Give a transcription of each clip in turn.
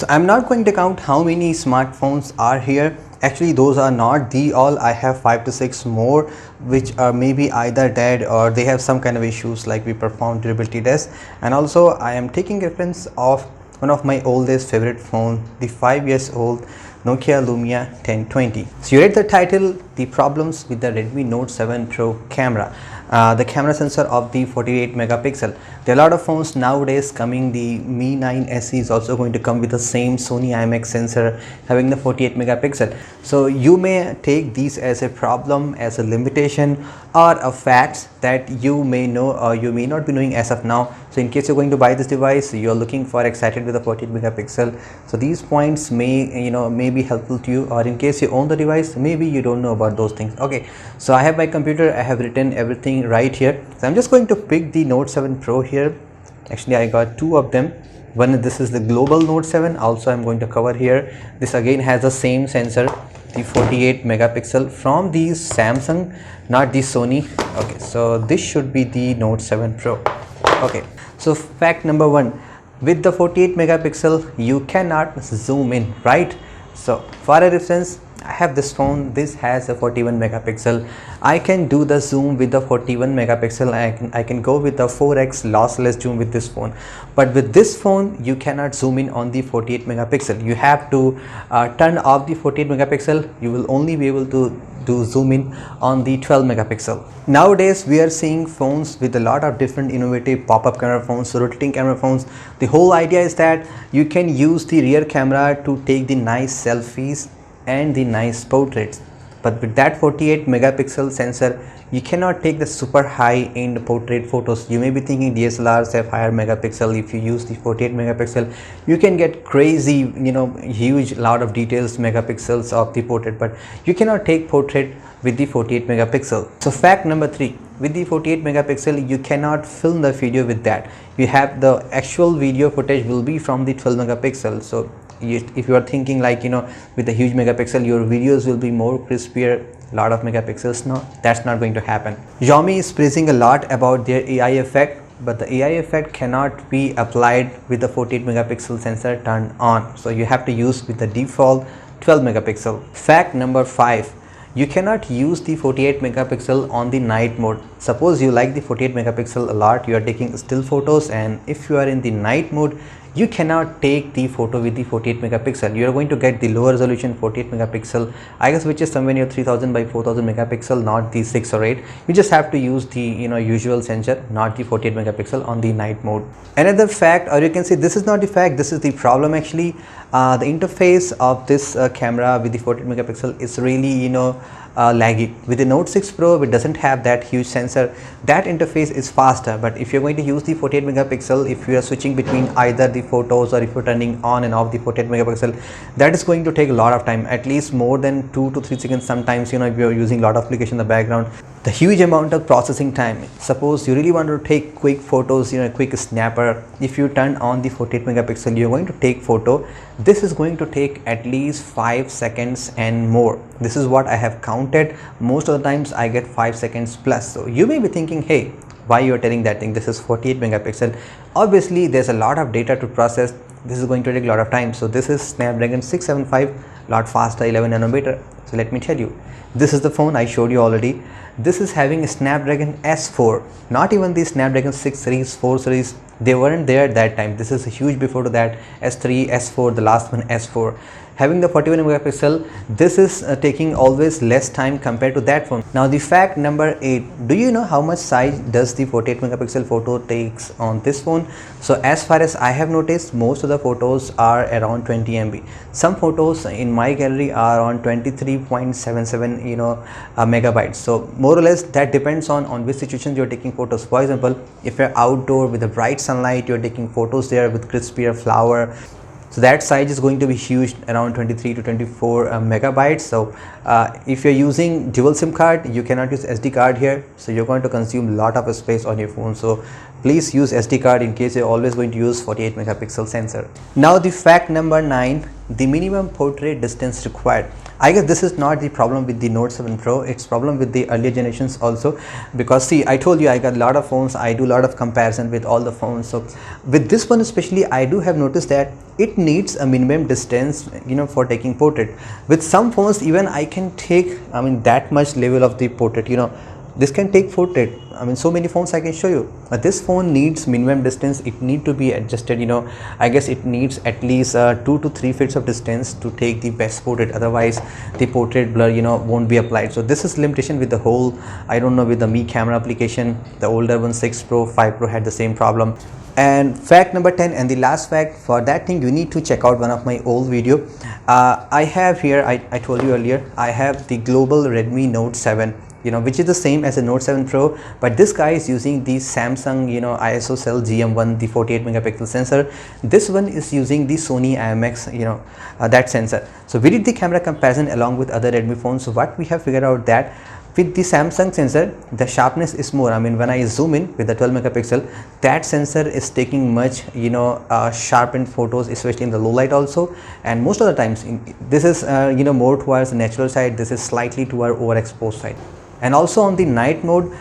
So I'm not going to count how many smartphones are here. Actually, those are not the all. I have 5 to 6 more which are maybe either dead or they have some kind of issues, like we performed durability tests. And also I am taking reference of one of my oldest favorite phone, the 5 years old Nokia Lumia 1020. So you read the title, the problems with the Redmi Note 7 Pro camera. The camera sensor of the 48 megapixel. There are a lot of phones nowadays coming. The Mi 9 SE is also going to come with the same Sony IMX sensor having the 48 megapixel. So you may take these as a problem, as a limitation, or a fact that you may know or you may not be knowing as of now. So in case you're going to buy this device, you're looking for excited with the 48 megapixel. So these points may be helpful to you, or in case you own the device, maybe you don't know about those things. Okay, so I have my computer, I have written everything right here. So I'm just going to pick the Note 7 Pro here. Actually I got two of them. One, this is the global Note 7. Also I'm going to cover here. This again has the same sensor, the 48 megapixel from the Samsung, not the Sony. Okay, so this should be the Note 7 Pro. Okay, so fact number 1, with the 48 megapixel you cannot zoom in, right? So for a reference, I have this phone. This has a 41 megapixel. I can do the zoom with the 41 megapixel. I can go with the 4x lossless zoom with this phone. But with this phone, you cannot zoom in on the 48 megapixel. You have to turn off the 48 megapixel. You will only be able to do zoom in on the 12 megapixel. Nowadays, we are seeing phones with a lot of different innovative pop-up camera phones, rotating camera phones. The whole idea is that you can use the rear camera to take the nice selfies and the nice portraits, but with that 48 megapixel sensor you cannot take the super high end portrait photos. You may be thinking DSLRs have higher megapixel. If you use the 48 megapixel you can get crazy, huge lot of details megapixels of the portrait, but you cannot take portrait with the 48 megapixel. So fact number 3, with the 48 megapixel you cannot film the video with that. You have the actual video footage will be from the 12 megapixel. So if you are thinking like with the huge megapixel your videos will be more crispier, lot of megapixels, no, that's not going to happen. Xiaomi is praising a lot about their AI effect, but the AI effect cannot be applied with the 48 megapixel sensor turned on. So you have to use with the default 12 megapixel. Fact number 5, you cannot use the 48 megapixel on the night mode. Suppose you like the 48 megapixel a lot, you are taking still photos, and if you are in the night mode you cannot take the photo with the 48 megapixel. You are going to get the lower resolution 48 megapixel, I guess, which is somewhere near 3000 by 4000 megapixel, not the 6 or 8. You just have to use the usual sensor, not the 48 megapixel on the night mode. Another fact, or you can say this is not the fact, this is the problem actually. The interface of this camera with the 48 megapixel is really laggy. With the Note 6 Pro, it doesn't have that huge sensor. That interface is faster, but if you're going to use the 48 megapixel, if you are switching between either the photos or if you're turning on and off the 48 megapixel, that is going to take a lot of time, at least more than 2 to 3 seconds sometimes. If you're using a lot of application in the background, the huge amount of processing time. Suppose you really want to take quick photos, quick snapper. If you turn on the 48 megapixel, you're going to take photo. This is going to take at least 5 seconds and more. This is what I have counted. Most of the times I get 5 seconds plus. So you may be thinking, hey, why you are telling that thing? This is 48 megapixel. Obviously there's a lot of data to process. This is going to take a lot of time. So this is Snapdragon 675, lot faster, 11 nanometer. So let me tell you, this is the phone I showed you already. This is having a Snapdragon S4, not even the Snapdragon 6 series, 4 series. They weren't there at that time. This is a huge before to that. S3, S4, the last one S4. Having the 41 megapixel, this is taking always less time compared to that phone. Now the fact number 8, do you know how much size does the 48 megapixel photo takes on this phone? So as far as I have noticed, most of the photos are around 20 MB. Some photos in my gallery are on 23.77 megabytes. So more or less that depends on which situation you're taking photos. For example, if you're outdoor with a bright sunlight, you're taking photos there with crispier flower, so that size is going to be huge, around 23 to 24 megabytes. So if you're using dual SIM card, you cannot use SD card here, so you're going to consume a lot of space on your phone. So please use SD card in case you're always going to use 48 megapixel sensor. Now the fact number 9, the minimum portrait distance required. I guess this is not the problem with the Note 7 Pro, it's problem with the earlier generations also, because see, I told you I got a lot of phones, I do a lot of comparison with all the phones. So with this one especially, I do have noticed that it needs a minimum distance, you know, for taking portrait. With some phones even I can take, I mean, that much level of the portrait, you know, this can take portrait. I mean, so many phones I can show you, but this phone needs minimum distance. It need to be adjusted, you know. I guess it needs at least 2 to 3 feet of distance to take the best portrait, otherwise the portrait blur, you know, won't be applied. So this is limitation with the whole, I don't know, with the Mi camera application. The older one, 6 Pro, 5 Pro had the same problem. And fact number 10, and the last fact, for that thing you need to check out one of my old video. I have here, I told you earlier, I have the global Redmi Note 7, you know, which is the same as a Note 7 Pro, but this guy is using the Samsung, you know, ISO cell GM1, the 48 megapixel sensor. This one is using the Sony IMX, you know, that sensor. So we did the camera comparison along with other Redmi phones. So what we have figured out that with the Samsung sensor, the sharpness is more. I mean, when I zoom in with the 12 megapixel, that sensor is taking much, you know, sharpened photos, especially in the low light also. And most of the times, this is, you know, more towards the natural side. This is slightly to our overexposed side. And also on the night mode,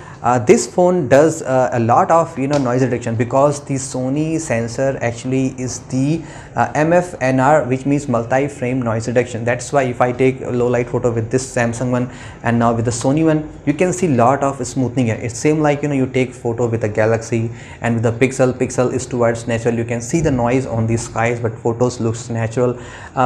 this phone does a lot of, you know, noise reduction, because the Sony sensor actually is the MFNR, which means multi-frame noise reduction. That's why if I take a low light photo with this Samsung one and now with the Sony one, you can see lot of smoothing here. It's same like, you know, you take photo with a Galaxy and with the Pixel is towards natural. You can see the noise on the skies, but photos looks natural,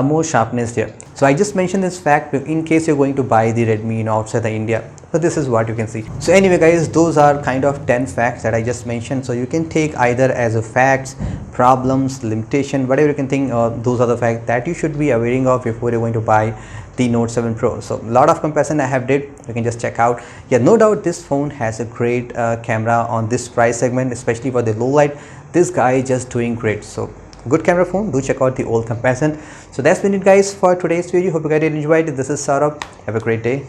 more sharpness there. So I just mentioned this fact in case you're going to buy the Redmi, you know, outside the India. So this is what you can see. So anyway guys, those are kind of 10 facts that I just mentioned. So you can take either as a facts, problems, limitation, whatever you can think. Those are the facts that you should be aware of before you're going to buy the Note 7 Pro. So a lot of comparison I have did, you can just check out. Yeah, no doubt this phone has a great camera on this price segment, especially for the low light. This guy is just doing great. So good camera phone, do check out the old comparison. So that's been it guys for today's video. Hope you guys did enjoy it. This is Saurabh. Have a great day.